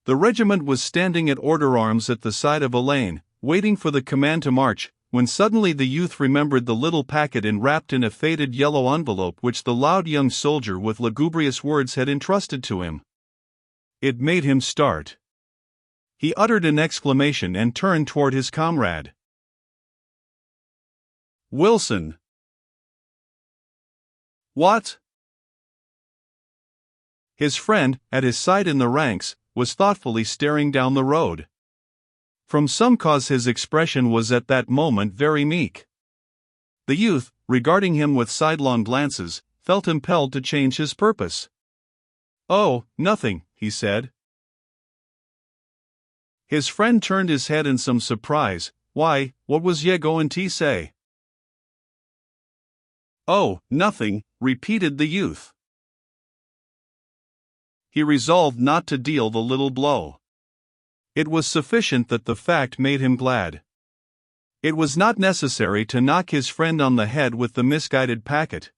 The regiment was standing at order arms at the side of a lane, waiting for the command to march, when suddenly the youth remembered the little packet enwrapped in a faded yellow envelope which the loud young soldier with lugubrious words had entrusted to him. It made him start. He uttered an exclamation and turned toward his comrade. "Wilson!" "What?" His friend, at his side in the ranks, was thoughtfully staring down the road. From some cause his expression was at that moment very meek. The youth, regarding him with sidelong glances, felt impelled to change his purpose. "Oh, nothing," he said. His friend turned his head in some surprise. "Why, what was ye goin' to say?" "Oh, nothing," repeated the youth. He resolved not to deal the little blow. It was sufficient that the fact made him glad. It was not necessary to knock his friend on the head with the misguided packet.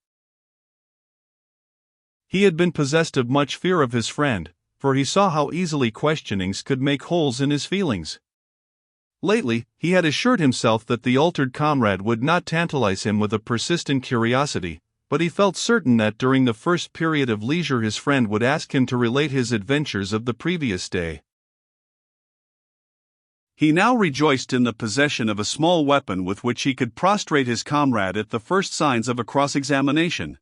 He had been possessed of much fear of his friend, for he saw how easily questionings could make holes in his feelings. Lately, he had assured himself that the altered comrade would not tantalize him with a persistent curiosity, but he felt certain that during the first period of leisure his friend would ask him to relate his adventures of the previous day. He now rejoiced in the possession of a small weapon with which he could prostrate his comrade at the first signs of a cross-examination.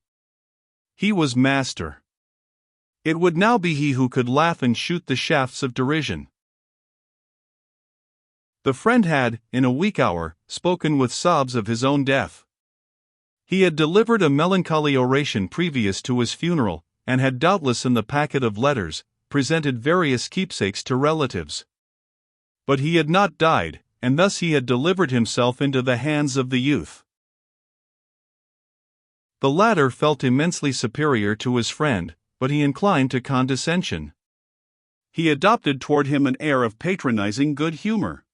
He was master. It would now be he who could laugh and shoot the shafts of derision. The friend had, in a weak hour, spoken with sobs of his own death. He had delivered a melancholy oration previous to his funeral, and had doubtless in the packet of letters, presented various keepsakes to relatives. But he had not died, and thus he had delivered himself into the hands of the youth. The latter felt immensely superior to his friend, but he inclined to condescension. He adopted toward him an air of patronizing good humor.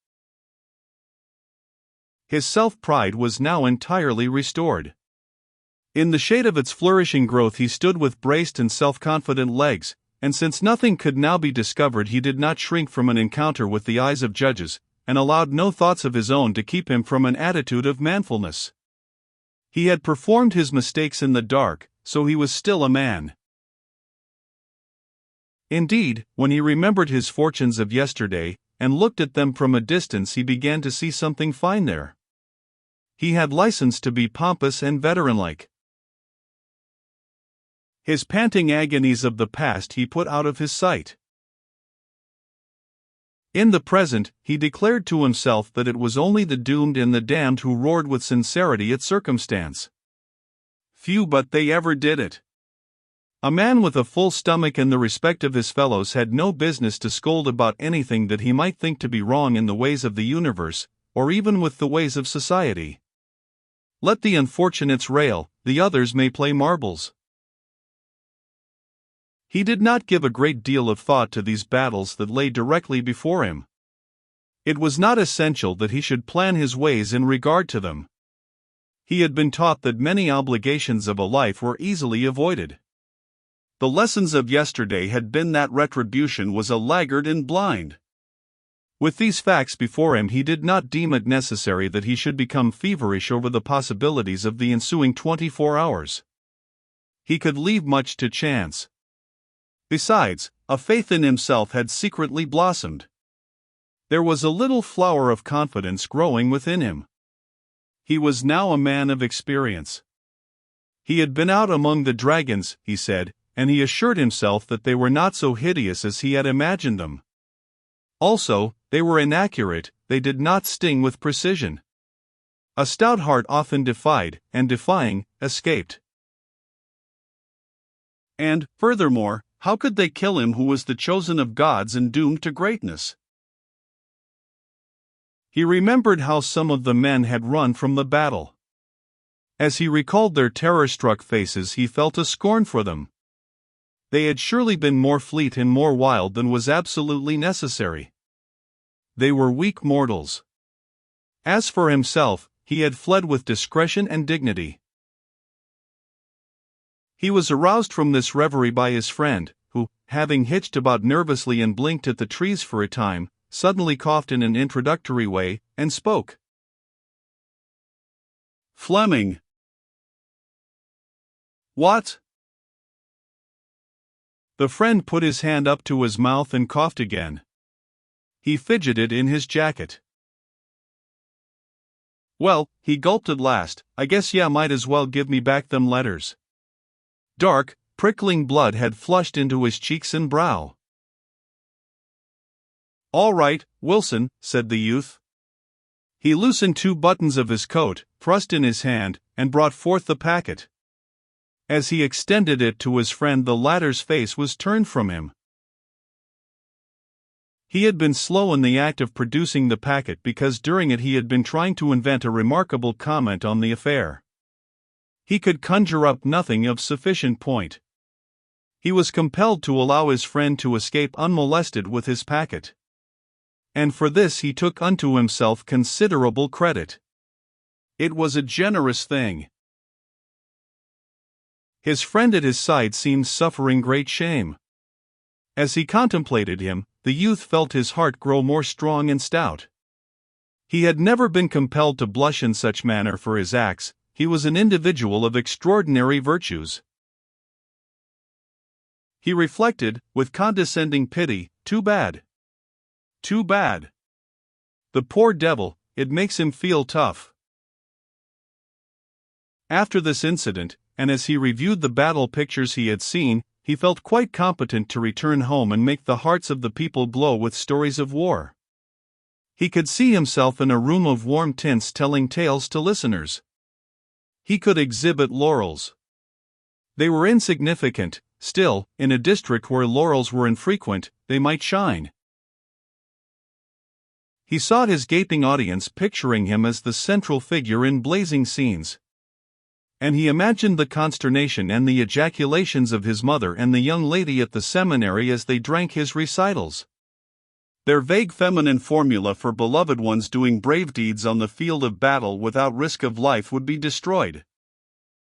His self-pride was now entirely restored. In the shade of its flourishing growth he stood with braced and self-confident legs, and since nothing could now be discovered he did not shrink from an encounter with the eyes of judges, and allowed no thoughts of his own to keep him from an attitude of manfulness. He had performed his mistakes in the dark, so he was still a man. Indeed, when he remembered his fortunes of yesterday, and looked at them from a distance, he began to see something fine there. He had license to be pompous and veteran-like. His panting agonies of the past he put out of his sight. In the present, he declared to himself that it was only the doomed and the damned who roared with sincerity at circumstance. Few but they ever did it. A man with a full stomach and the respect of his fellows had no business to scold about anything that he might think to be wrong in the ways of the universe, or even with the ways of society. Let the unfortunates rail, the others may play marbles. He did not give a great deal of thought to these battles that lay directly before him. It was not essential that he should plan his ways in regard to them. He had been taught that many obligations of a life were easily avoided. The lessons of yesterday had been that retribution was a laggard and blind. With these facts before him, he did not deem it necessary that he should become feverish over the possibilities of the ensuing 24 hours. He could leave much to chance. Besides, a faith in himself had secretly blossomed. There was a little flower of confidence growing within him. He was now a man of experience. He had been out among the dragons, he said, and he assured himself that they were not so hideous as he had imagined them. Also, they were inaccurate, they did not sting with precision. A stout heart often defied, and defying, escaped. And, furthermore, how could they kill him who was the chosen of gods and doomed to greatness? He remembered how some of the men had run from the battle. As he recalled their terror-struck faces, he felt a scorn for them. They had surely been more fleet and more wild than was absolutely necessary. They were weak mortals. As for himself, he had fled with discretion and dignity. He was aroused from this reverie by his friend, who, having hitched about nervously and blinked at the trees for a time, suddenly coughed in an introductory way, and spoke. "Fleming." "What?" The friend put his hand up to his mouth and coughed again. He fidgeted in his jacket. "Well," he gulped at last, "I guess ya might as well give me back them letters." Dark, prickling blood had flushed into his cheeks and brow. "All right, Wilson," said the youth. He loosened 2 buttons of his coat, thrust in his hand, and brought forth the packet. As he extended it to his friend, the latter's face was turned from him. He had been slow in the act of producing the packet because during it he had been trying to invent a remarkable comment on the affair. He could conjure up nothing of sufficient point. He was compelled to allow his friend to escape unmolested with his packet. And for this he took unto himself considerable credit. It was a generous thing. His friend at his side seemed suffering great shame. As he contemplated him, the youth felt his heart grow more strong and stout. He had never been compelled to blush in such manner for his acts. He was an individual of extraordinary virtues. He reflected, with condescending pity, too bad. Too bad. The poor devil, it makes him feel tough. After this incident, and as he reviewed the battle pictures he had seen, he felt quite competent to return home and make the hearts of the people glow with stories of war. He could see himself in a room of warm tints telling tales to listeners. He could exhibit laurels. They were insignificant, still, in a district where laurels were infrequent, they might shine. He sought his gaping audience, picturing him as the central figure in blazing scenes. And he imagined the consternation and the ejaculations of his mother and the young lady at the seminary as they drank his recitals. Their vague feminine formula for beloved ones doing brave deeds on the field of battle without risk of life would be destroyed.